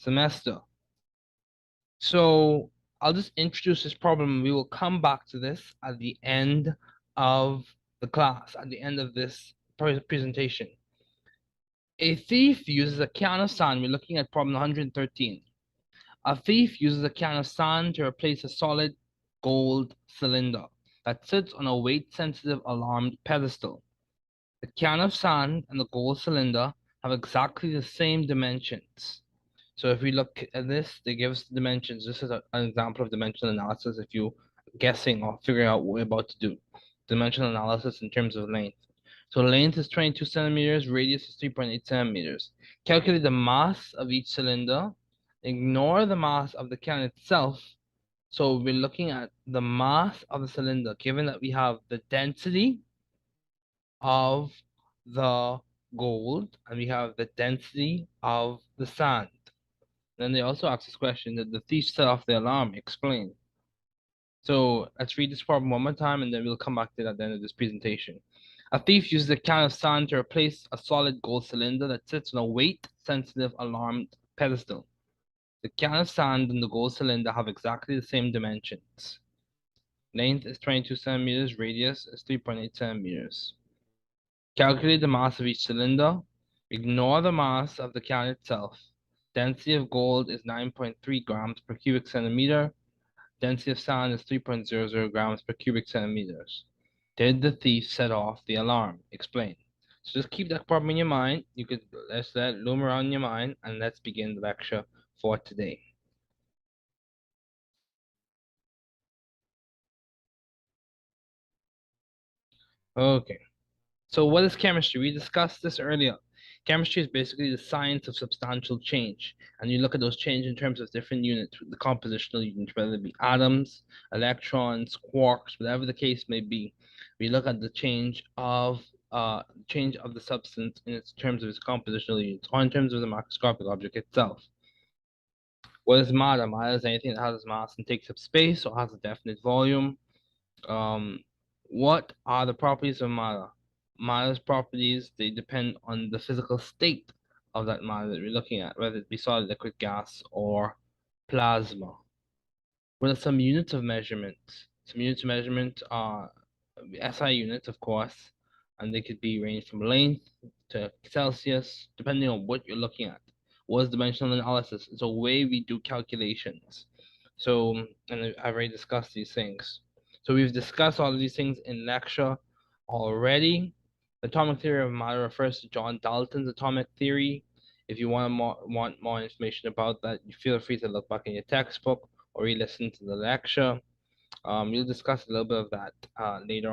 semester. So I'll just introduce this problem. We will come back to this at the end of the class, at the end of this presentation. A thief uses a can of sand. We're looking at problem 113. A thief uses a can of sand to replace a solid gold cylinder that sits on a weight-sensitive alarmed pedestal. The can of sand and the gold cylinder have exactly the same dimensions. So if we look at this, they give us the dimensions. This is an example of dimensional analysis if you're guessing or figuring out what we're about to do. Dimensional analysis in terms of length. So length is 22 centimeters, radius is 3.8 centimeters. Calculate the mass of each cylinder. Ignore the mass of the can itself. So we're looking at the mass of the cylinder, given that we have the density of the gold and we have the density of the sand. Then they also ask this question: did the thief set off the alarm? Explain. So let's read this problem one more time and then we'll come back to it at the end of this presentation. A thief uses a can of sand to replace a solid gold cylinder that sits on a weight-sensitive alarmed pedestal. The can of sand and the gold cylinder have exactly the same dimensions. Length is 22 centimeters, radius is 3.8 centimeters. Calculate the mass of each cylinder. Ignore the mass of the can itself. Density of gold is 9.3 grams per cubic centimeter. Density of sand is 3.00 grams per cubic centimeters. Did the thief set off the alarm? Explain. So just keep that problem in your mind. You could let's let it loom around in your mind, and let's begin the lecture for today. Okay. So what is chemistry? We discussed this earlier. Chemistry is basically the science of substantial change. And you look at those change in terms of different units, the compositional units, whether it be atoms, electrons, quarks, whatever the case may be. We look at the change of the substance in its terms of its compositional units, or in terms of the macroscopic object itself. What is matter? Matter is anything that has mass and takes up space or has a definite volume. Um, what are the properties of matter? Matter's properties, they depend on the physical state of that matter that we're looking at, whether it be solid, liquid, gas, or plasma. What are some units of measurement? Some units of measurement are SI units, of course, and they could be ranged from length to Celsius, depending on what you're looking at. What is dimensional analysis? It's a way we do calculations. So, and I've already discussed these things. So we've discussed all of these things in lecture already. The atomic theory of matter refers to John Dalton's atomic theory. If you want more information about that, you feel free to look back in your textbook or re-listen to the lecture. We'll discuss a little bit of that later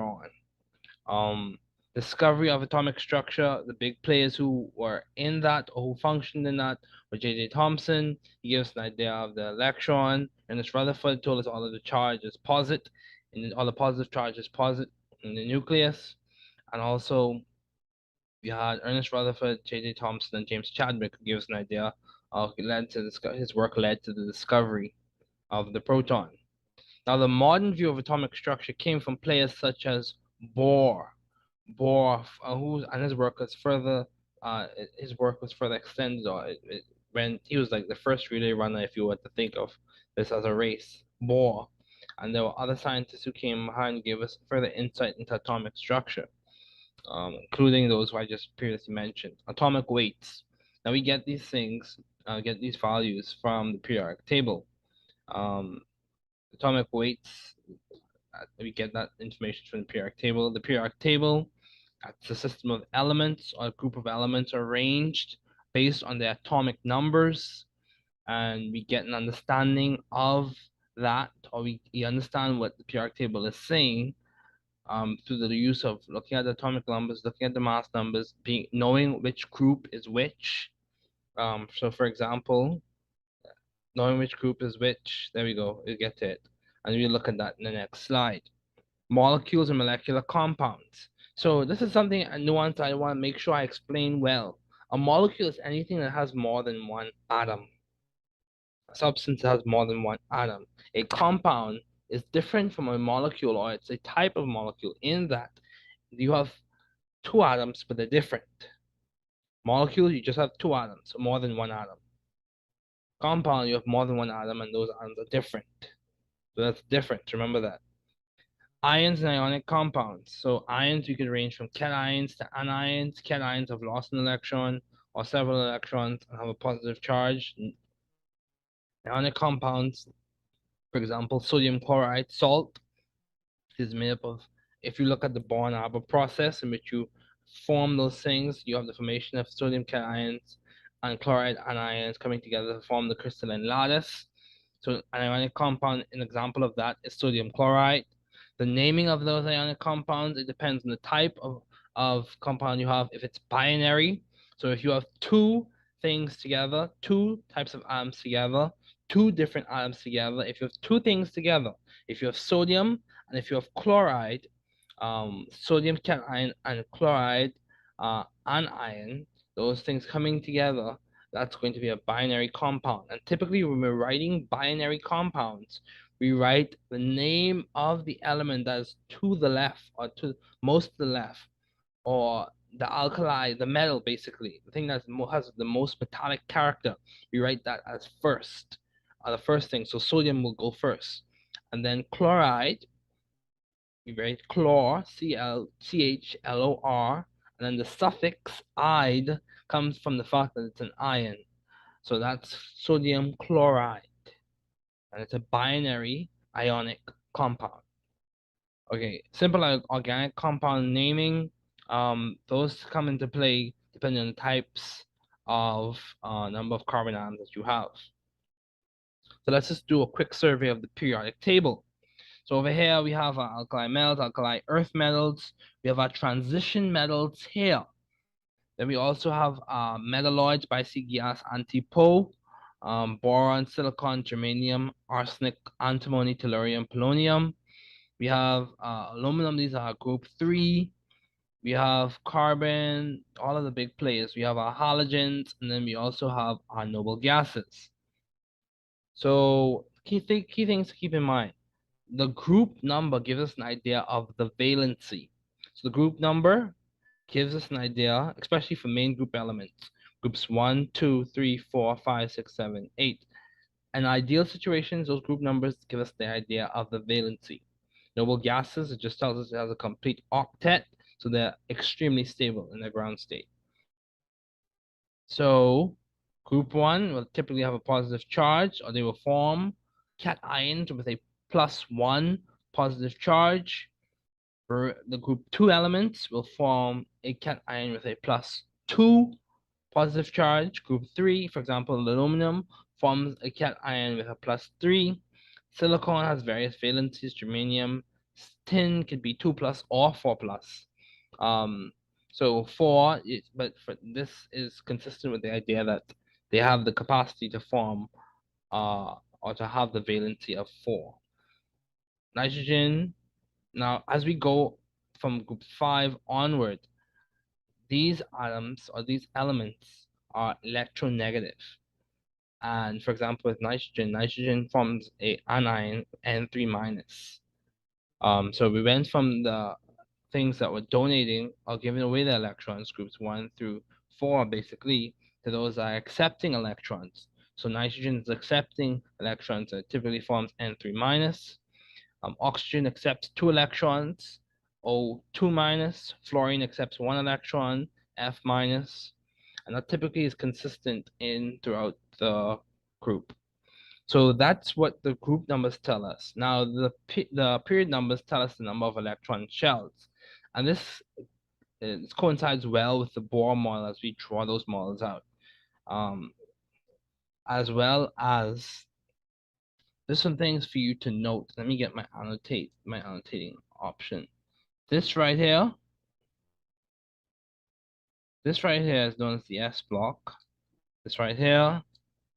on. Discovery of atomic structure, the big players who were in that or who functioned in that were J.J. Thomson. He gives us an idea of the electron. Ernest Rutherford told us all of the charges posit, and all the positive charges posit in the nucleus. And also, we had Ernest Rutherford, J.J. Thomson, and James Chadwick who gave us an idea of his work led to the discovery of the proton. Now, the modern view of atomic structure came from players such as Bohr. Bohr, his work was further extended, when he was like the first relay runner, if you were to think of this as a race. Bohr, and there were other scientists who came behind and gave us further insight into atomic structure, including those who I just previously mentioned. Atomic weights. Now we get these things, get these values from the periodic table. Atomic weights, we get that information from the periodic table. The periodic table, that's a system of elements or a group of elements arranged based on their atomic numbers, and we get an understanding of that, or we understand what the periodic table is saying through the use of looking at the atomic numbers, looking at the mass numbers, knowing which group is which. So, for example, knowing which group is which, there we go, we get it. And we look at that in the next slide. Molecules and molecular compounds. So this is something, a nuance I want to make sure I explain well. A molecule is anything that has more than one atom. A substance that has more than one atom. A compound is different from a molecule, or it's a type of molecule in that you have two atoms, but they're different. Molecule, you just have two atoms, more than one atom. compound, you have more than one atom, and those atoms are different. So that's different. Remember that. Ions and ionic compounds. So ions, you could range from cations to anions. Cations have lost an electron or several electrons and have a positive charge. Ionic compounds, for example, sodium chloride, salt, is made up of, if you look at the Born-Haber process in which you form those things, you have the formation of sodium cations and chloride anions coming together to form the crystalline lattice. So an ionic compound, an example of that is sodium chloride. The naming of those ionic compounds, it depends on the type of compound you have. If it's binary, so if you have two things together, two types of atoms together, two different atoms together, if you have two things together, if you have sodium and if you have chloride, sodium cation and chloride anion, those things coming together, that's going to be a binary compound. And typically when we're writing binary compounds, we write the name of the element that is to the left or to most to the left, or the alkali, the metal basically, the thing that has the most metallic character. We write that as first, the first thing. So sodium will go first. And then chloride, we write chlor, CHLOR, and then the suffix "ide" comes from the fact that it's an ion. So that's sodium chloride, and it's a binary ionic compound. Okay, simple organic compound naming, those come into play depending on the types of number of carbon atoms that you have. So let's just do a quick survey of the periodic table. So over here we have our alkali metals, alkali earth metals. We have our transition metals here. Then we also have metalloids, bic-gas, antipo, boron, silicon, germanium, arsenic, antimony, tellurium, polonium. We have aluminum, these are group 3. We have carbon, all of the big players. We have our halogens, and then we also have our noble gases. So key things to keep in mind. The group number gives us an idea of the valency. So the group number gives us an idea, especially for main group elements. Groups 1, 2, 3, 4, 5, 6, 7, 8. In ideal situations, those group numbers give us the idea of the valency. Noble gases, it just tells us it has a complete octet, so they're extremely stable in their ground state. So group 1 will typically have a positive charge, or they will form cations with a +1 positive charge. For the group 2 elements will form a cation with a +2 positive charge. Group 3, for example, aluminum, forms a cation with a +3. Silicon has various valencies. Germanium, tin could be 2+ or 4+. So 4, but for this is consistent with the idea that they have the capacity to form or to have the valency of 4. Nitrogen, now as we go from group 5 onward, these atoms or these elements are electronegative. And for example, with nitrogen forms a anion N3-. So we went from the things that were donating or giving away the electrons, groups 1 through 4 basically, to those that are accepting electrons. So nitrogen is accepting electrons, so it typically forms N3-. Oxygen accepts 2 electrons, O2-. Fluorine accepts 1 electron, F-. And that typically is consistent throughout the group. So that's what the group numbers tell us. Now the period numbers tell us the number of electron shells. And this coincides well with the Bohr model as we draw those models out. As well as there's some things for you to note. Let me get my annotating option. This right here is known as the S block. This right here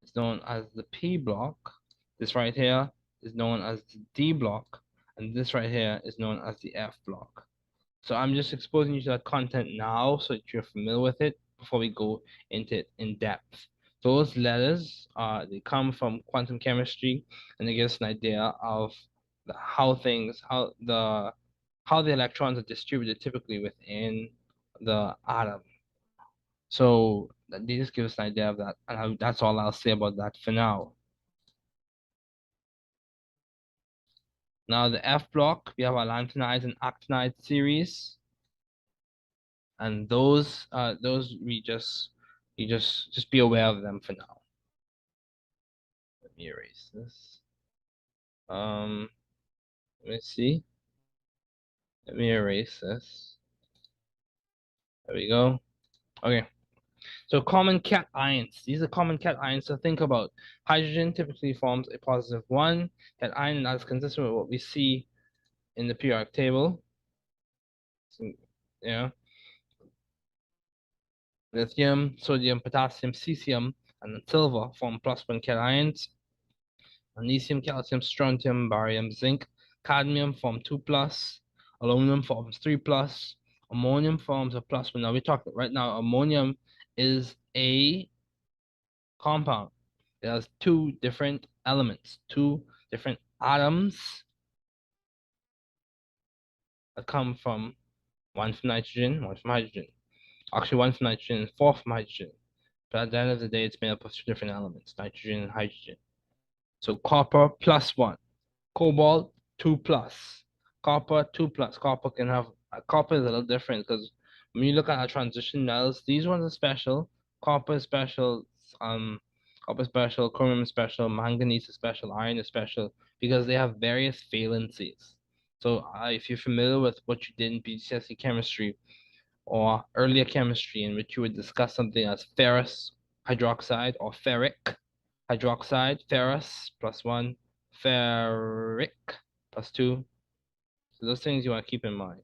is known as the P block. This right here is known as the D block. And this right here is known as the F block. So I'm just exposing you to that content now so that you're familiar with it before we go into it in depth. Those letters, they come from quantum chemistry, and they give us an idea of how the electrons are distributed typically within the atom. So they just give us an idea of that, and that's all I'll say about that for now. Now the F block, we have our lanthanides and actinide series, and those you just be aware of them for now. Let me erase this. Let me see. Let me erase this. There we go. Okay. So common cations. These are common cations to think about. Hydrogen typically forms a positive one cation, and that's consistent with what we see in the periodic table. So, yeah. Lithium, sodium, potassium, cesium, and silver form +1 cations. Magnesium, calcium, strontium, barium, zinc, cadmium form 2+, aluminum forms 3+, ammonium forms a +1. Now we're talking right now, ammonium is a compound. It has two different elements, two different atoms that come from one from nitrogen, one from hydrogen. Actually, one from nitrogen and four from hydrogen. But at the end of the day, it's made up of two different elements, nitrogen and hydrogen. So copper +1, cobalt 2+, copper 2+. Copper is a little different because when you look at our transition metals, these ones are special. Copper is special, um, copper is special, chromium is special, manganese is special, iron is special because they have various valencies. So if you're familiar with what you did in BGCSE chemistry or earlier chemistry in which you would discuss something as ferrous hydroxide or ferric hydroxide, ferrous +1, ferric +2. So those things you want to keep in mind.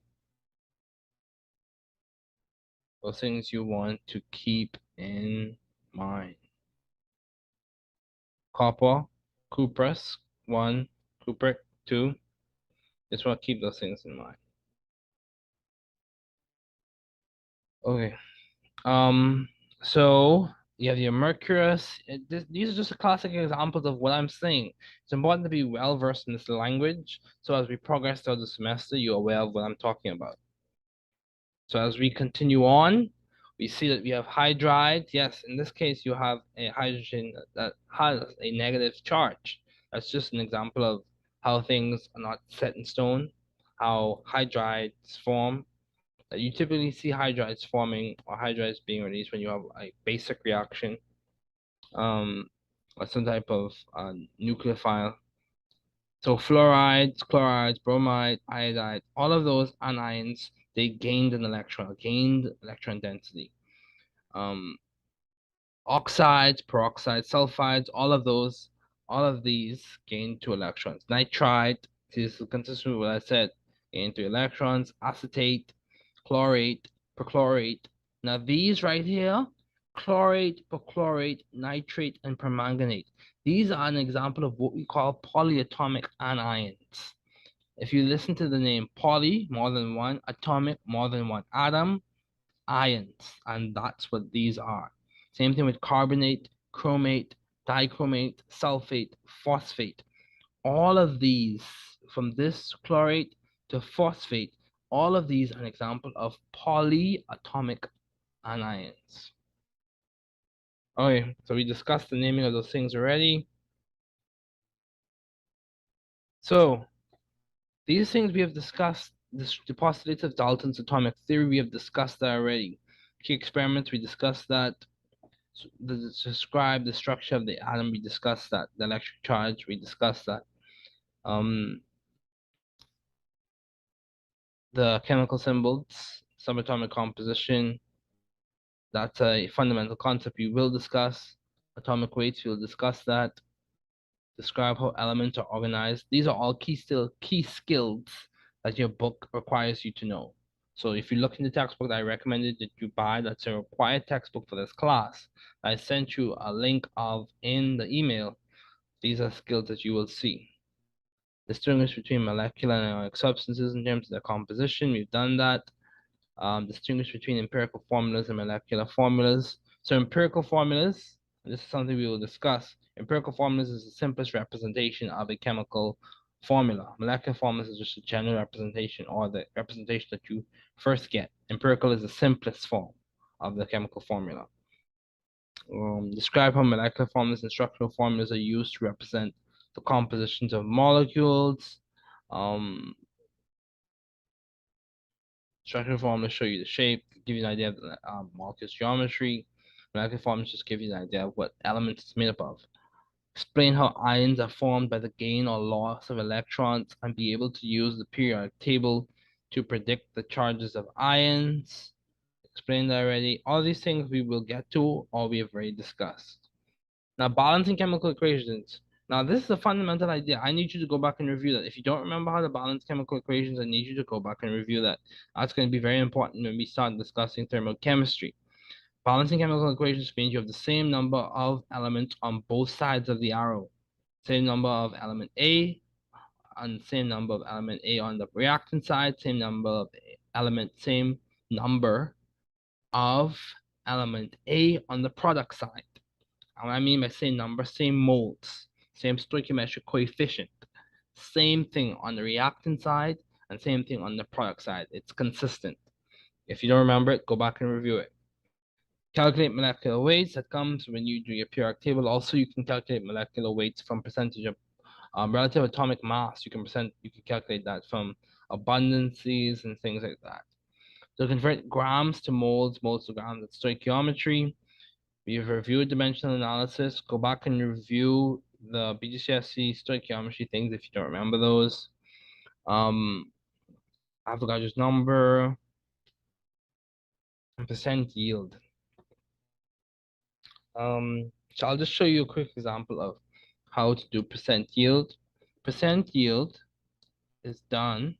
Those things you want to keep in mind. Copper, cuprous 1, cupric 2. Just want to keep those things in mind. Okay. So you have your mercurous. These are just classic examples of what I'm saying. It's important to be well versed in this language, so as we progress throughout the semester, you're aware of what I'm talking about. So as we continue on, we see that we have hydride. Yes, in this case, you have a hydrogen that has a negative charge. That's just an example of how things are not set in stone, how hydrides form. You typically see hydrides forming or hydrides being released when you have a basic reaction, or some type of nucleophile. So fluorides, chlorides, bromide, iodide, all of those anions, they gained electron density. Um, Oxides, peroxides, sulfides, all of these gain 2 electrons. Nitrite, this is consistent with what I said, gain 3 electrons. Acetate, chlorate, perchlorate. Now these right here, chlorate, perchlorate, nitrate, and permanganate. These are an example of what we call polyatomic anions. If you listen to the name poly, more than one, atomic, more than one atom, ions, and that's what these are. Same thing with carbonate, chromate, dichromate, sulfate, phosphate. All of these, from this chlorate to phosphate, all of these are an example of polyatomic anions. Okay, so we discussed the naming of those things already. So these things we have discussed, the postulates of Dalton's atomic theory, we have discussed that already. Key experiments, we discussed that. Describe the structure of the atom, we discussed that. The electric charge, we discussed that. The chemical symbols, subatomic composition, that's a fundamental concept we will discuss. Atomic weights, we'll discuss that. Describe how elements are organized. These are all key skills that your book requires you to know. So if you look in the textbook that I recommended that you buy, that's a required textbook for this class. I sent you a link of in the email. These are skills that you will see. Distinguish between molecular and ionic substances in terms of their composition. We've done that. Distinguish between empirical formulas and molecular formulas. So empirical formulas, this is something we will discuss. Empirical formulas is the simplest representation of a chemical formula. Molecular formulas is just a general representation or the representation that you first get. Empirical is the simplest form of the chemical formula. Describe how molecular formulas and structural formulas are used to represent the compositions of molecules. Structural formulas show you the shape, give you an idea of the molecule's geometry. Molecular formulas just give you an idea of what element it's made up of. Explain how ions are formed by the gain or loss of electrons, and be able to use the periodic table to predict the charges of ions. Explained already. All these things we will get to or we have already discussed. Now, balancing chemical equations. Now, this is a fundamental idea. I need you to go back and review that. If you don't remember how to balance chemical equations, I need you to go back and review that. That's going to be very important when we start discussing thermochemistry. Balancing chemical equations means you have the same number of elements on both sides of the arrow. Same number of element A and same number of element A on the reactant side, same number of element A on the product side. And what I mean by same number, same moles, same stoichiometric coefficient, same thing on the reactant side and same thing on the product side. It's consistent. If you don't remember it, go back and review it. Calculate molecular weights. That comes when you do your periodic table. Also, you can calculate molecular weights from percentage of relative atomic mass. You can calculate that from abundances and things like that. So convert grams to moles, moles to grams. That's stoichiometry. We've reviewed dimensional analysis. Go back and review the BGCSE stoichiometry things if you don't remember those. Avogadro's number and percent yield. So I'll just show you a quick example of how to do percent yield. Percent yield is done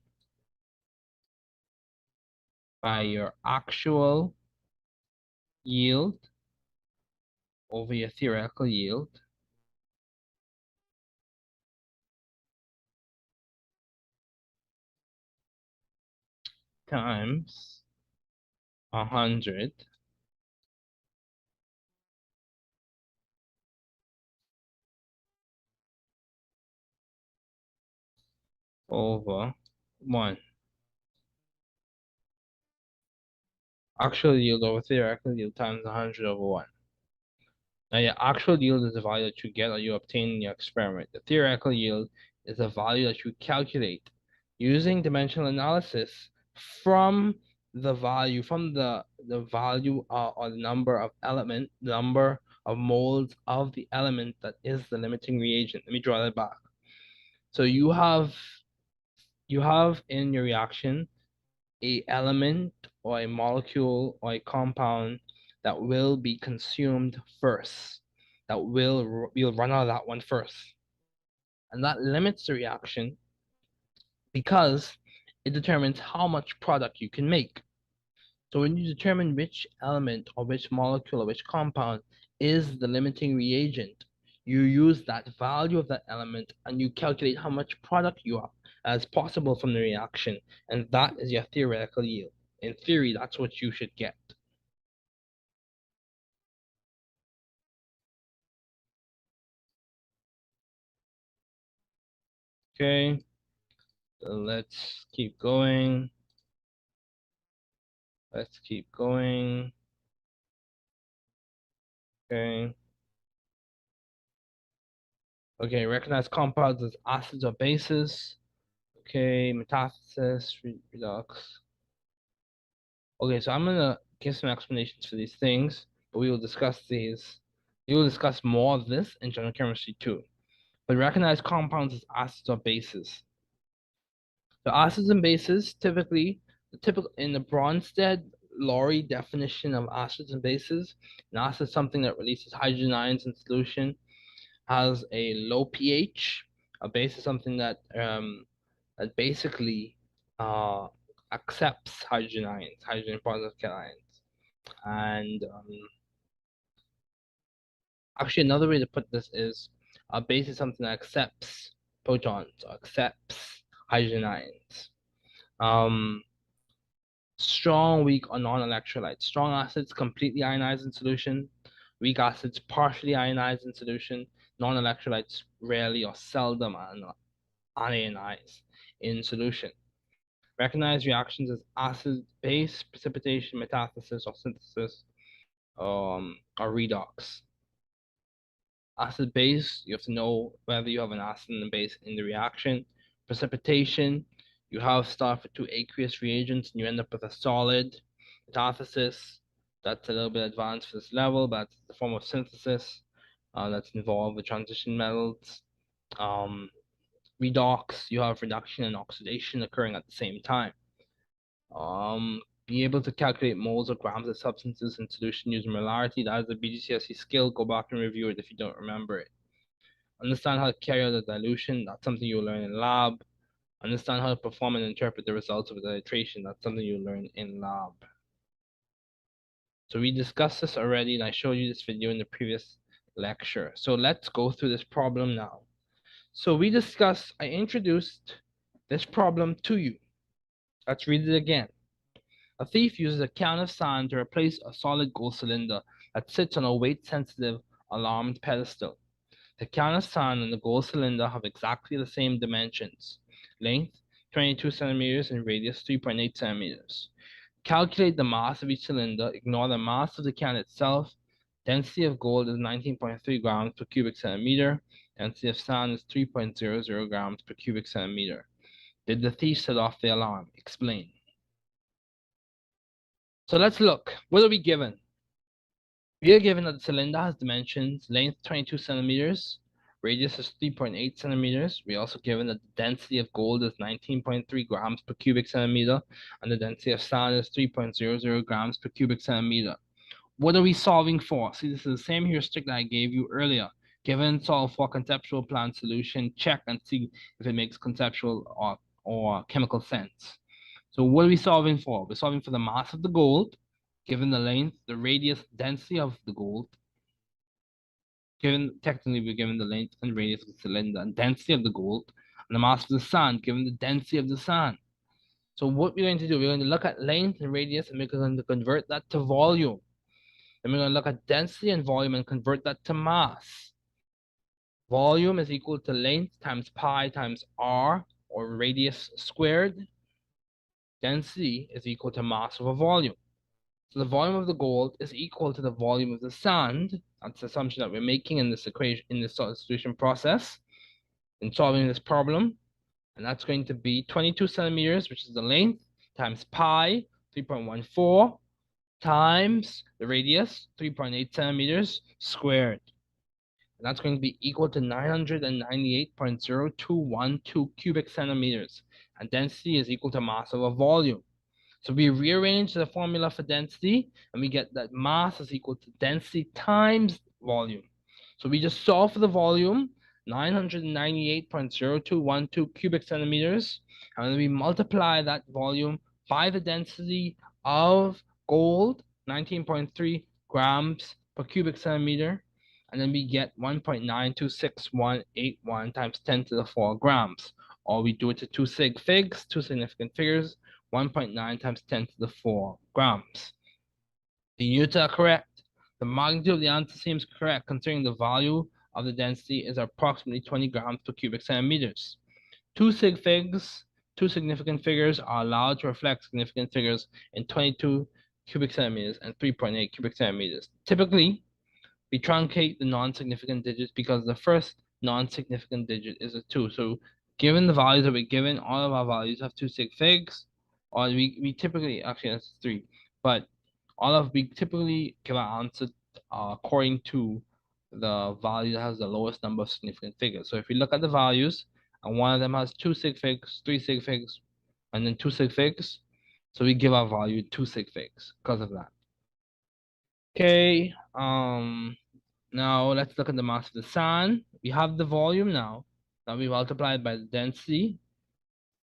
by your actual yield over your theoretical yield times 100 over 1. Actual yield over theoretical yield times 100 over 1. Now, your actual yield is the value that you get or you obtain in your experiment. The theoretical yield is the value that you calculate using dimensional analysis from the value, or the number of moles of the element that is the limiting reagent. Let me draw that back. So you have in your reaction a element or a molecule or a compound that will be consumed first. We'll run out of that one first. And that limits the reaction because it determines how much product you can make. So when you determine which element or which molecule or which compound is the limiting reagent, you use that value of that element and you calculate how much product you have as possible from the reaction. And that is your theoretical yield. In theory, that's what you should get. Okay, so let's keep going. Let's keep going. Okay. Okay, recognize compounds as acids or bases. Okay, metathesis, redox. Okay, so I'm gonna give some explanations for these things, but we will discuss these. We will discuss more of this in general chemistry too. But recognize compounds as acids or bases. The acids and bases the typical in the Bronsted-Lowry definition of acids and bases, an acid is something that releases hydrogen ions in solution, has a low pH. A base is something that basically accepts hydrogen ions, hydrogen positive cations. And actually, another way to put this is a base is something that accepts protons or accepts hydrogen ions. Strong, weak, or non-electrolytes. Strong acids completely ionized in solution. Weak acids partially ionized in solution. Non-electrolytes rarely or seldom anionize in solution. Recognize reactions as acid, base, precipitation, metathesis, or synthesis. or redox. Acid base, you have to know whether you have an acid and a base in the reaction. Precipitation, you have start with two aqueous reagents and you end up with a solid. Metathesis, that's a little bit advanced for this level, but it's the form of synthesis that's involved with transition metals. Redox, you have reduction and oxidation occurring at the same time. Be able to calculate moles or grams of substances in solution using molarity. That is a BGCSE skill. Go back and review it if you don't remember it. Understand how to carry out a dilution. That's something you'll learn in lab. Understand how to perform and interpret the results of the titration. That's something you'll learn in lab. So we discussed this already, and I showed you this video in the previous lecture. So let's go through this problem now. So I introduced this problem to you. Let's read it again. A thief uses a can of sand to replace a solid gold cylinder that sits on a weight-sensitive alarmed pedestal. The can of sand and the gold cylinder have exactly the same dimensions: length 22 centimeters and radius 3.8 centimeters. Calculate the mass of each cylinder. Ignore the mass of the can itself. Density of gold is 19.3 grams per cubic centimeter. Density of sand is 3.00 grams per cubic centimeter. Did the thief set off the alarm? Explain. So let's look. What are we given? We are given that the cylinder has dimensions: length 22 centimeters, radius is 3.8 centimeters. We are also given that the density of gold is 19.3 grams per cubic centimeter, and the density of sand is 3.00 grams per cubic centimeter. What are we solving for? See, this is the same heuristic that I gave you earlier. Given, solve for conceptual plan solution, check and see if it makes conceptual or chemical sense. So what are we solving for? We're solving for the mass of the gold, given the length, the radius, density of the gold. Technically, we're given the length and radius of the cylinder and density of the gold, and the mass of the sand, given the density of the sand. So what we're going to do, we're going to look at length and radius, and we're going to convert that to volume. Then we're going to look at density and volume and convert that to mass. Volume is equal to length times pi times r, or radius squared. Density is equal to mass over volume. So the volume of the gold is equal to the volume of the sand. That's the assumption that we're making in this equation, in this solution process, in solving this problem. And that's going to be 22 centimeters, which is the length, times pi, 3.14, times the radius, 3.8 centimeters squared. And that's going to be equal to 998.0212 cubic centimeters. And density is equal to mass over volume. So we rearrange the formula for density, and we get that mass is equal to density times volume. So we just solve for the volume, 998.0212 cubic centimeters, and then we multiply that volume by the density of gold, 19.3 grams per cubic centimeter, and then we get 1.926181 times 10 to the 4 grams. Or we do it to two sig figs, two significant figures, 1.9 times 10 to the 4 grams. The units are correct. The magnitude of the answer seems correct, considering the value of the density is approximately 20 grams per cubic centimeters. Two sig figs, two significant figures, are allowed to reflect significant figures in 22 cubic centimeters and 3.8 cubic centimeters. Typically, we truncate the non-significant digits because the first non-significant digit is a 2. So given the values that we're given, all of our values have two sig figs, or we typically, actually that's 3, but we typically give our answer according to the value that has the lowest number of significant figures. So if we look at the values, and one of them has two sig figs, three sig figs, and then two sig figs, so we give our value two sig figs because of that. Okay, now let's look at the mass of the sand. We have the volume now. Now we multiply it by the density.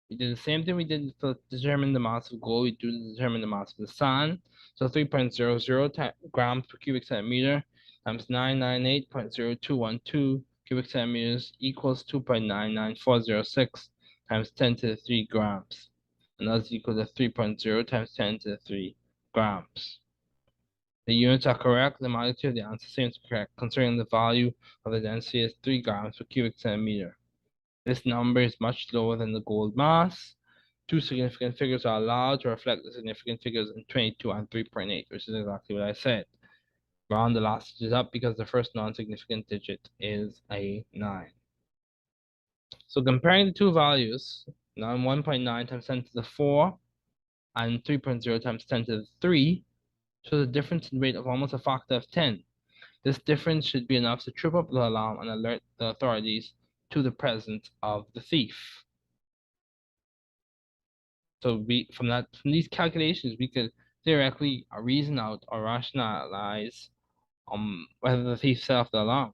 We did the same thing we did to determine the mass of gold. We do to determine the mass of the sand. So 3.00 grams per cubic centimeter times 998.0212 cubic centimeters equals 2.99406 times 10 to the 3 grams. And that's equal to 3.0 times 10 to the 3 grams. The units are correct. The magnitude of the answer seems correct, considering the value of the density is 3 grams per cubic centimeter. This number is much lower than the gold mass. Two significant figures are allowed to reflect the significant figures in 22 and 3.8, which is exactly what I said. Round the last digit up because the first non-significant digit is a 9. So comparing the two values, now 1.9 times 10 to the 4 and 3.0 times 10 to the 3 shows a difference in rate of almost a factor of 10. This difference should be enough to trip up the alarm and alert the authorities to the presence of the thief. So from these calculations, we could theoretically reason out or rationalize whether the thief set off the alarm.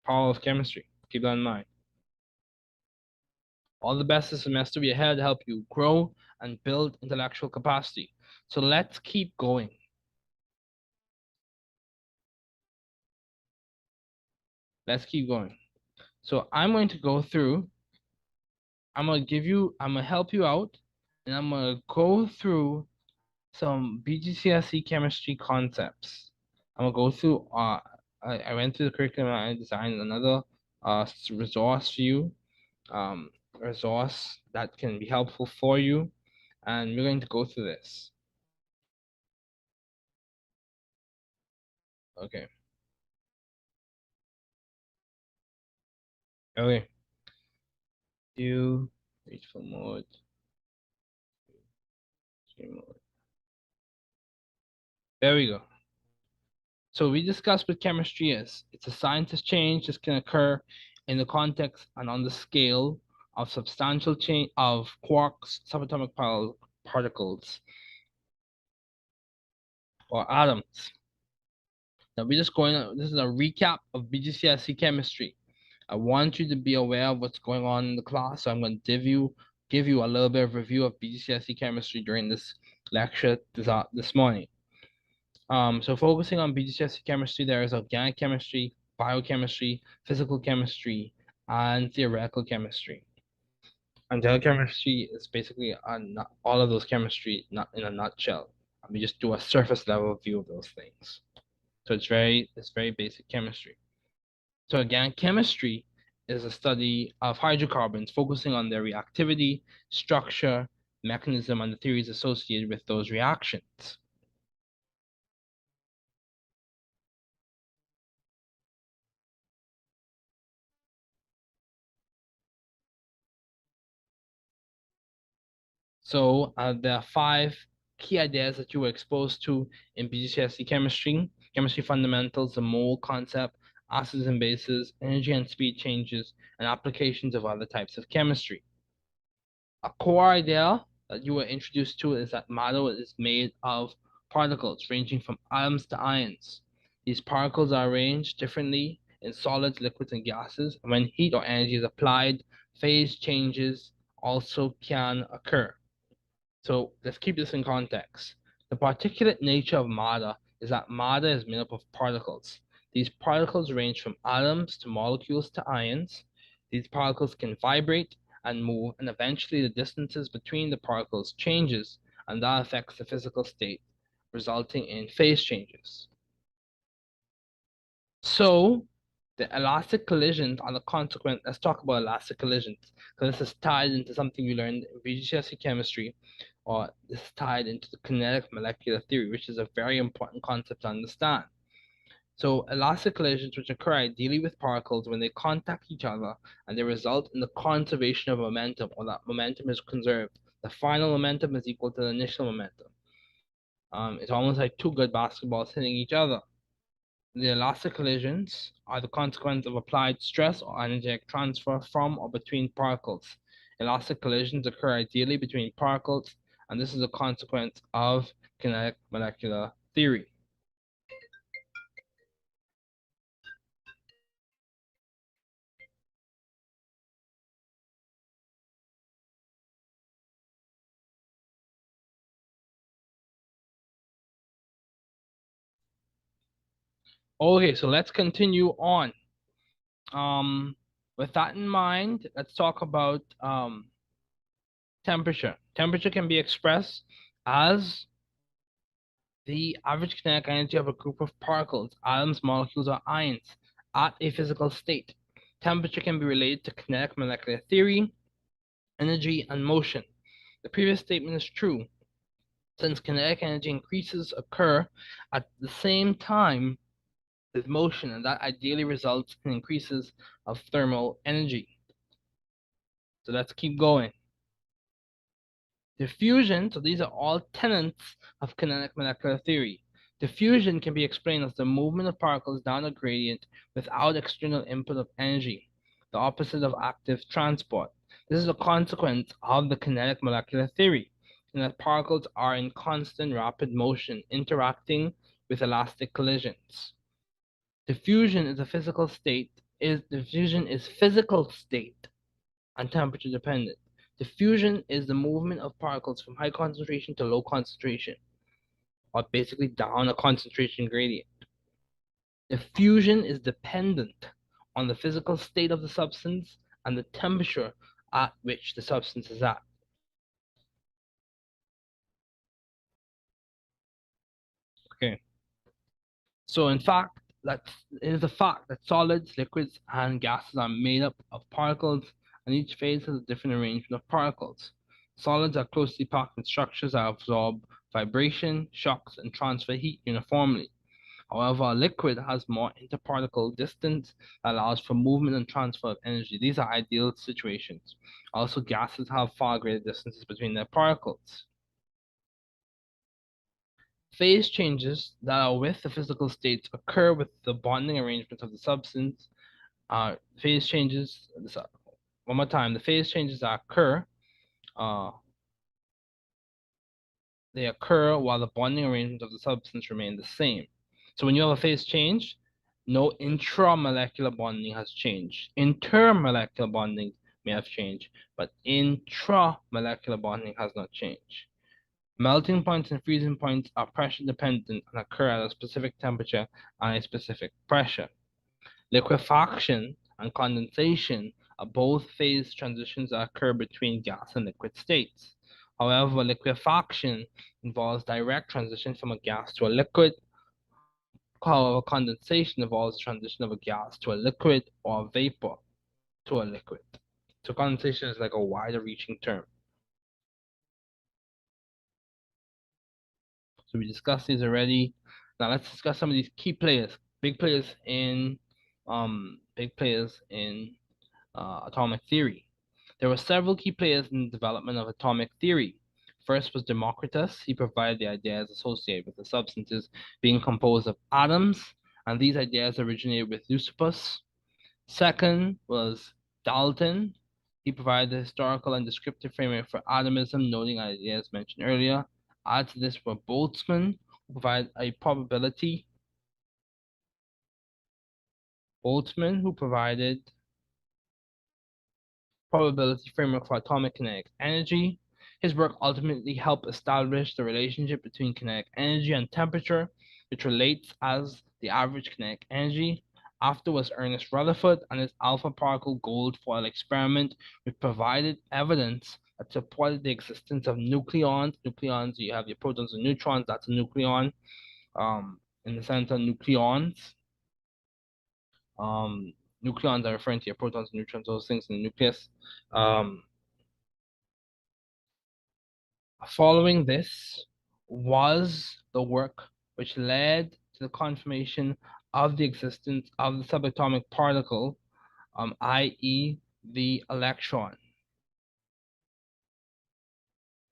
Power of chemistry. Keep that in mind. All the best this semester we ahead to help you grow and build intellectual capacity. So let's keep going. Let's keep going. So I'm going to go through, I'm going to help you out, and I'm going to go through some BGCSE chemistry concepts. I'm going to go through, I went through the curriculum and I designed another resource for you, resource that can be helpful for you, and we're going to go through this. Okay. Okay. Beautiful mode. Mode. There we go. So we discussed what chemistry is. It's a scientist change that can occur in the context and on the scale of substantial change of quarks, subatomic particles, or atoms. Now we're just going. This is a recap of BGCSE chemistry. I want you to be aware of what's going on in the class. So I'm going to give you a little bit of review of BGCSE chemistry during this lecture this morning. So focusing on BGCSE chemistry, there is organic chemistry, biochemistry, physical chemistry, and theoretical chemistry. And theoretical chemistry is basically all of those chemistry not in a nutshell. We just do a surface level view of those things. So it's very basic chemistry. So organic chemistry is a study of hydrocarbons, focusing on their reactivity, structure, mechanism, and the theories associated with those reactions. So there are 5 key ideas that you were exposed to in BGCSE chemistry: chemistry fundamentals, the mole concept, acids and bases, energy and speed changes, and applications of other types of chemistry. A core idea that you were introduced to is that matter is made of particles ranging from atoms to ions. These particles are arranged differently in solids, liquids, and gases, and when heat or energy is applied, phase changes also can occur. So let's keep this in context. The particulate nature of matter is that matter is made up of particles. These particles range from atoms to molecules to ions. These particles can vibrate and move, and eventually the distances between the particles changes, and that affects the physical state, resulting in phase changes. So the elastic collisions are the consequent. Let's talk about elastic collisions, because this is tied into something you learned in BGCSE chemistry, or this is tied into the kinetic molecular theory, which is a very important concept to understand. So elastic collisions, which occur ideally with particles when they contact each other, and they result in the conservation of momentum, or that momentum is conserved. The final momentum is equal to the initial momentum. It's almost like two good basketballs hitting each other. The elastic collisions are the consequence of applied stress or energetic transfer from or between particles. Elastic collisions occur ideally between particles, and this is a consequence of kinetic molecular theory. Okay, so let's continue on. With that in mind, let's talk about temperature. Temperature can be expressed as the average kinetic energy of a group of particles, atoms, molecules, or ions at a physical state. Temperature can be related to kinetic molecular theory, energy, and motion. The previous statement is true, since kinetic energy increases occur at the same time with motion, and that ideally results in increases of thermal energy. So let's keep going. Diffusion, so these are all tenets of kinetic molecular theory. Diffusion can be explained as the movement of particles down a gradient without external input of energy, the opposite of active transport. This is a consequence of the kinetic molecular theory, in that particles are in constant rapid motion, interacting with elastic collisions. Diffusion is physical state and temperature dependent. Diffusion is the movement of particles from high concentration to low concentration, or basically down a concentration gradient. Diffusion is dependent on the physical state of the substance and the temperature at which the substance is at. Okay. So in fact, it is a fact that solids, liquids, and gases are made up of particles, and each phase has a different arrangement of particles. Solids are closely packed in structures that absorb vibration, shocks, and transfer heat uniformly. However, a liquid has more interparticle distance that allows for movement and transfer of energy. These are ideal situations. Also, gases have far greater distances between their particles. Phase changes that are with the physical states occur with the bonding arrangements of the substance. Phase changes, one more time, the phase changes that occur, uh, they occur while the bonding arrangements of the substance remain the same. So when you have a phase change, no intramolecular bonding has changed. Intermolecular bonding may have changed, but intramolecular bonding has not changed. Melting points and freezing points are pressure dependent and occur at a specific temperature and a specific pressure. Liquefaction and condensation are both phase transitions that occur between gas and liquid states. However, liquefaction involves direct transition from a gas to a liquid. However, condensation involves transition of a gas to a liquid or a vapor to a liquid. So condensation is like a wider reaching term. So we discussed these already. Now let's discuss some of these key players, big players in atomic theory. There were several key players in the development of atomic theory. First was Democritus. He provided the ideas associated with the substances being composed of atoms, and these ideas originated with Leucippus. Second was Dalton. He provided the historical and descriptive framework for atomism, noting ideas mentioned earlier. Add to this were Boltzmann, who provided a probability. Boltzmann, who provided probability framework for atomic kinetic energy. His work ultimately helped establish the relationship between kinetic energy and temperature, which relates as the average kinetic energy. After was Ernest Rutherford and his alpha particle gold foil experiment, which provided evidence that supported the existence of nucleons. Nucleons, you have your protons and neutrons, that's a nucleon. In the center, nucleons. Nucleons are referring to your protons and neutrons, those things in the nucleus. Following this was the work which led to the confirmation of the existence of the subatomic particle, i.e., the electron.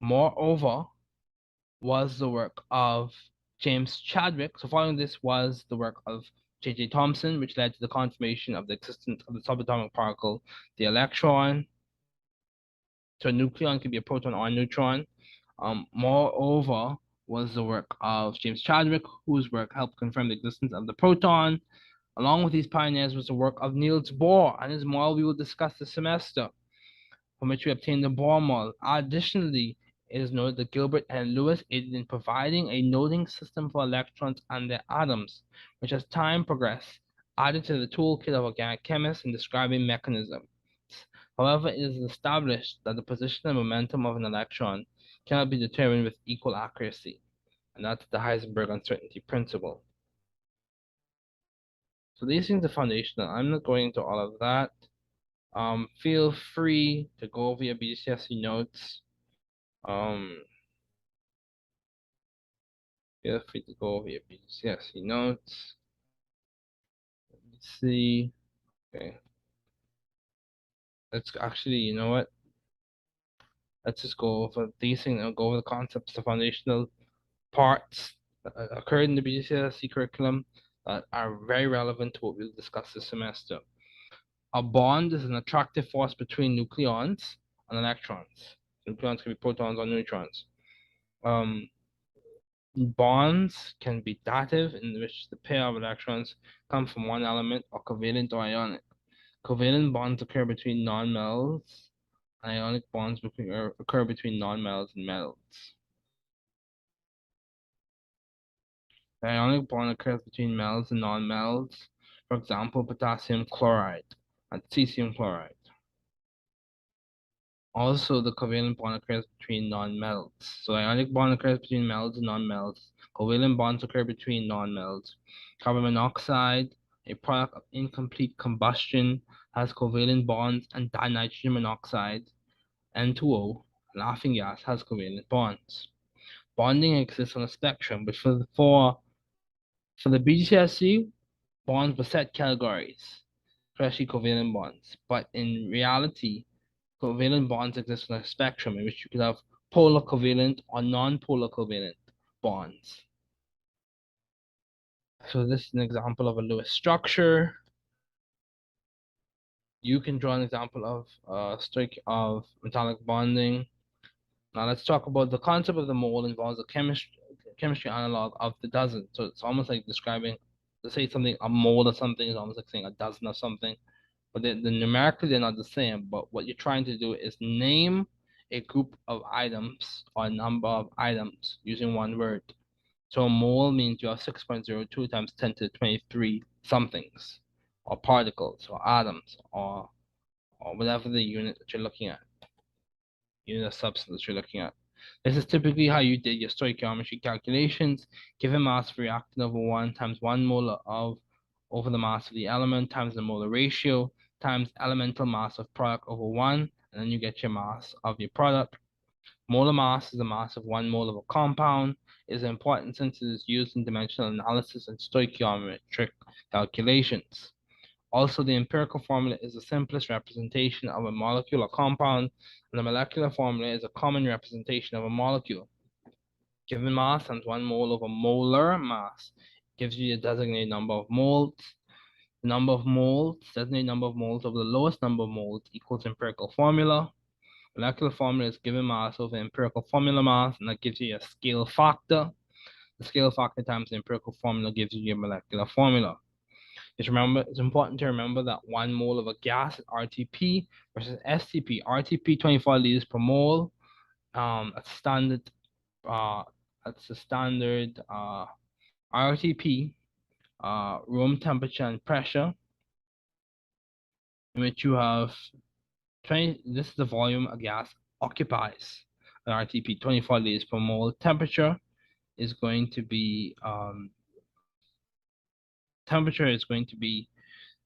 Moreover, was the work of James Chadwick. So following this was the work of J.J. Thomson, which led to the confirmation of the existence of the subatomic particle, the electron. So a nucleon could be a proton or a neutron. Moreover, was the work of James Chadwick, whose work helped confirm the existence of the proton. Along with these pioneers was the work of Niels Bohr and his model we will discuss this semester, from which we obtained the Bohr model. Additionally, it is noted that Gilbert and Lewis aided in providing a noting system for electrons and their atoms, which as time progressed, added to the toolkit of organic chemists in describing mechanisms. However, it is established that the position and momentum of an electron cannot be determined with equal accuracy, and that's the Heisenberg uncertainty principle. So these things are foundational. I'm not going into all of that. Feel free to go over your BGCSE notes. Feel free to go over your BGCSE notes. see. Okay. Let's actually, you know what? Let's just go over these things and go over the concepts, the foundational parts that occurred in the BGCSE curriculum that are very relevant to what we'll discuss this semester. A bond is an attractive force between nucleons and electrons. Nucleons can be protons or neutrons. Bonds can be dative, in which the pair of electrons come from one element, or covalent or ionic. Covalent bonds occur between nonmetals. Ionic bonds occur between nonmetals and metals. The ionic bond occurs between metals and nonmetals. For example, potassium chloride and cesium chloride. Also, the covalent bond occurs between nonmetals. So ionic bond occurs between metals and nonmetals. Covalent bonds occur between nonmetals. Carbon monoxide, a product of incomplete combustion, has covalent bonds, and dinitrogen monoxide, N2O, laughing gas, has covalent bonds. Bonding exists on a spectrum, but for the BGCSE, bonds were set categories, especially covalent bonds. But in reality, covalent bonds exist on a spectrum in which you could have polar covalent or non-polar covalent bonds. So this is an example of a Lewis structure. You can draw an example of metallic bonding. Now let's talk about the concept of the mole involves a chemistry analog of the dozen. So it's almost like describing, to say something, a mole of something is almost like saying a dozen of something. But numerically they're not the same. But what you're trying to do is name a group of items or a number of items using one word. So a mole means you have 6.02 times 10 to the 23 somethings, or particles, or atoms, or whatever the unit that you're looking at, unit of substance that you're looking at. This is typically how you did your stoichiometry calculations. Given mass of reactant over 1 times 1 molar of over the mass of the element times the molar ratio times elemental mass of product over 1, and then you get your mass of your product. Molar mass is the mass of 1 mole of a compound. It is important since it is used in dimensional analysis and stoichiometric calculations. Also, the empirical formula is the simplest representation of a molecule or compound, and the molecular formula is a common representation of a molecule. Given mass times 1 mole over molar mass gives you the designated number of moles. The number of moles, designated number of moles over the lowest number of moles equals empirical formula. Molecular formula is given mass over empirical formula mass, and that gives you a scale factor. The scale factor times the empirical formula gives you your molecular formula. It's important to remember that 1 mole of a gas is RTP versus STP. RTP 24 liters per mole. That's standard. That's the standard RTP, room temperature and pressure, in which you have 20. This is the volume a gas occupies. An RTP 24 liters per mole. Temperature is going to be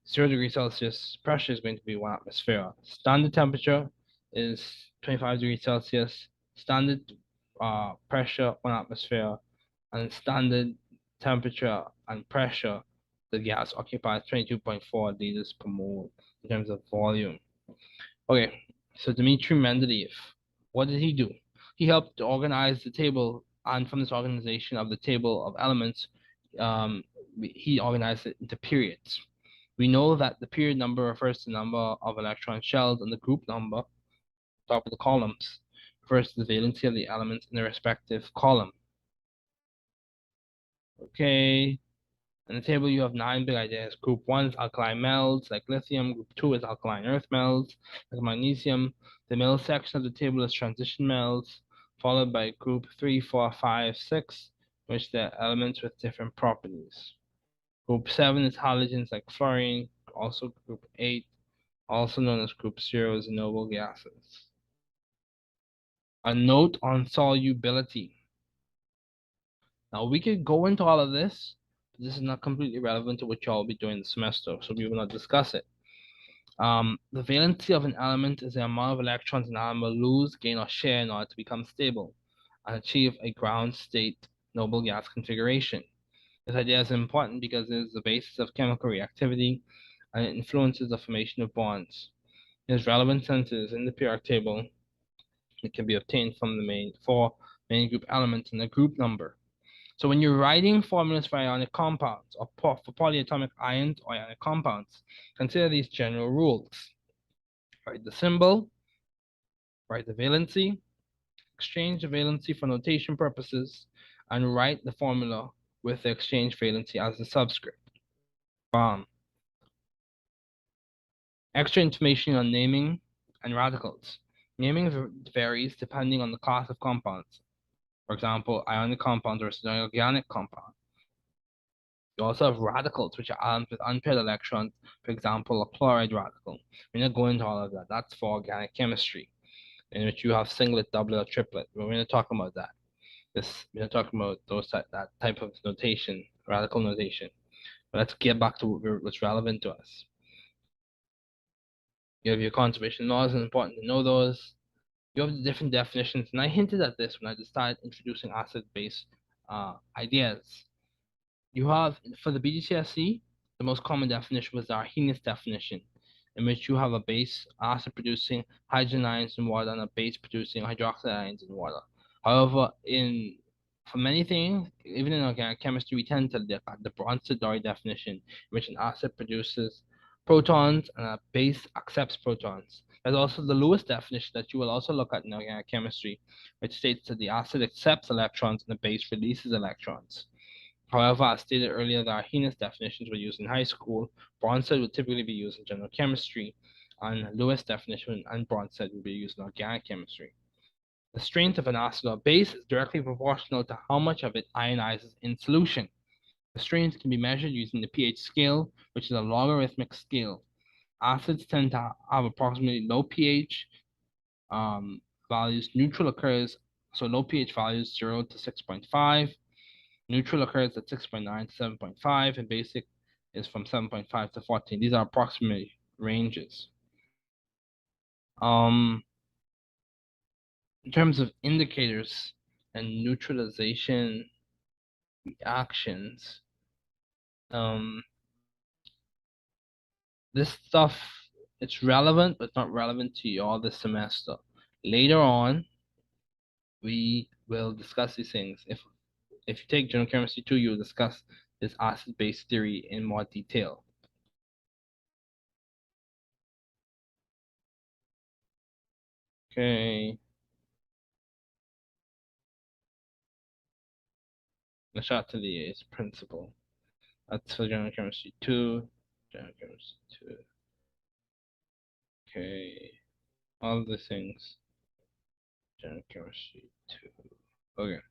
0 degrees Celsius. Pressure is going to be 1 atmosphere. Standard temperature is 25 degrees Celsius. Standard pressure 1 atmosphere, and standard temperature and pressure, the gas occupies 22.4 liters per mole in terms of volume. Okay, so Dmitry Mendeleev, what did he do? He helped organize the table, and from this organization of the table of elements, he organized it into periods. We know that the period number refers to the number of electron shells, and the group number, top of the columns, refers to the valency of the elements in the respective column. Okay, in the table you have 9 big ideas. Group 1 is alkaline metals like lithium. Group 2 is alkaline earth metals like magnesium. The middle section of the table is transition metals, followed by group 3, 4, 5, 6, which they're elements with different properties. Group 7 is halogens like fluorine. Also group 8, also known as group 0, is noble gases. A note on solubility. Now we could go into all of this, but this is not completely relevant to what y'all will be doing this semester, so we will not discuss it. The valency of an element is the amount of electrons an atom will lose, gain, or share in order to become stable and achieve a ground state noble gas configuration. This idea is important because it is the basis of chemical reactivity and it influences the formation of bonds. It is relevant since it is in the periodic table. It can be obtained from the four main group elements and the group number. So when you're writing formulas for ionic compounds or for polyatomic ions or ionic compounds, consider these general rules. Write the symbol, write the valency, exchange the valency for notation purposes, and write the formula with the exchange valency as the subscript. Extra information on naming and radicals. Naming varies depending on the class of compounds. For example, ionic compounds versus organic compound. You also have radicals, which are atoms with unpaired electrons, for example, a chloride radical. We're not going into all of that. That's for organic chemistry, in which you have singlet, doublet, or triplet. We're not talking about that. We're not talking about that type of notation, radical notation. But let's get back to what's relevant to us. You have your conservation laws, and it's important to know those. You have the different definitions, and I hinted at this when I just started introducing acid-base ideas. You have, for the BGCSE, the most common definition was the Arrhenius definition, in which you have a base acid producing hydrogen ions in water and a base producing hydroxide ions in water. However, for many things, even in organic chemistry, we tend to look at the Bronsted-Dory definition, in which an acid produces protons and a base accepts protons. There's also the Lewis definition that you will also look at in organic chemistry, which states that the acid accepts electrons and the base releases electrons. However, as stated earlier, the Arrhenius definitions were used in high school. Bronsted would typically be used in general chemistry, and Lewis definition and Bronsted would be used in organic chemistry. The strength of an acid or base is directly proportional to how much of it ionizes in solution. The strength can be measured using the pH scale, which is a logarithmic scale. Acids tend to have approximately low pH values. Neutral occurs, so low pH values 0 to 6.5. Neutral occurs at 6.9 to 7.5, and basic is from 7.5 to 14. These are approximate ranges. In terms of indicators and neutralization reactions, this stuff, it's relevant, but not relevant to you all this semester. Later on, we will discuss these things. If you take general chemistry 2, you'll discuss this acid-base theory in more detail. Okay. Le Chatelier's principle. That's for general chemistry 2. General chemistry 2. Okay. All the things. General chemistry 2. Okay.